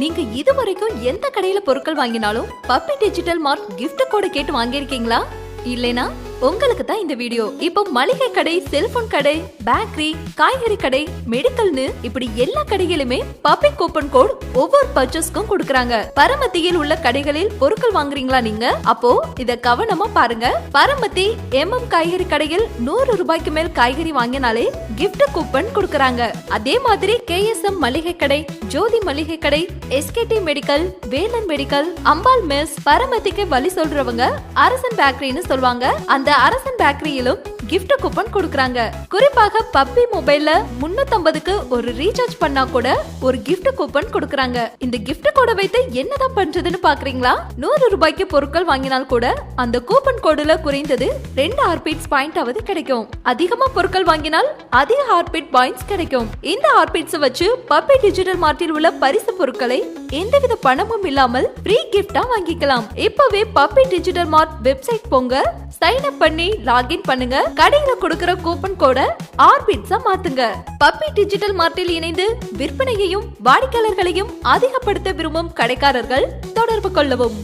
நீங்க இதுவரைக்கும் எந்த கடையில பொருட்கள் வாங்கினாலும் பப்பி டிஜிட்டல் மார்ட் கிஃப்ட் கோட கேட்டு வாங்கியிருக்கீங்களா? இல்லனா உங்களுக்கு தான் இந்த வீடியோ. இப்போ மளிகை கடை, செல்போன் கடை, பேக்கரி, காய்கறி கடை, மெடிக்கல்னு இப்படி எல்லா கடைகளிலுமே பப்பி கூப்பன் கோட் ஒவ்வொரு பர்ச்சேஸ்க்கும் கொடுக்கறாங்க. பரமத்தியில் உள்ள கடைகளில் பொருட்கள் வாங்குறீங்களா நீங்க? அப்போ இத கவனமா பாருங்க. பரமத்தி MM காய்கறி கடையில் 100 ரூபாய்க்கு மேல் காய்கறி வாங்கினாலே கிஃப்ட் கூப்பன் கொடுக்கறாங்க. அதே மாதிரி KSM மளிகை கடை, ஜோதி மளிகை கடை, SKT மெடிக்கல், வேலன் மெடிக்கல், அம்பாள் மெஸ், பரமத்திக்கு வழி சொல்றவங்க அரசன் பேக்கரின்னு சொல்வாங்க. அந்த அரசன் பேக்கரியிலும் கிஃப்ட் கூப்பன் கொடுக்கறாங்க. குறிப்பாக பப்பி மொபைல்ல 350க்கு ஒரு ரீசார்ஜ் பண்ணா கூட ஒரு கிஃப்ட் கூப்பன் கொடுக்கறாங்க. இந்த கிஃப்ட் கோட வைத்து என்னதான் பண்றதுன்னு பாக்குறீங்களா? 100 ரூபாய்க்கு பொருட்கள் வாங்கினால் கூட அந்த கூப்பன் கோடுல குறைந்தது 2 ஹார்ட்பீட்ஸ் பாயிண்ட் ஆவது கிடைக்கும். அதிகமா பொருட்கள் வாங்கினால் அதிக ஹார்ட்பீட் பாயிண்ட்ஸ் கிடைக்கும். இந்த ஹார்ட்பீட்ஸ் வச்சு பப்பி டிஜிட்டல் மார்ட்டில் உள்ள பரிசு பொருட்களை எந்தவித பணமும் இல்லாமல் ஃப்ரீ கிஃப்டா வாங்கிக்கலாம். இப்பவே பப்பி டிஜிட்டல் மார்ட் வெப்சைட் போங்க, சைன் அப் பண்ணி லாகின் பண்ணுங்க. கடையில கொடுக்கிற கூப்பன் கோட ஆர்பிட்ஸா மாத்துங்க. பப்பி டிஜிட்டல் மார்ட்டில் இணைந்து விற்பனையையும் வாடிக்கையாளர்களையும் அதிகப்படுத்த விரும்பும் கடைக்காரர்கள் தொடர்பு கொள்ளவும்.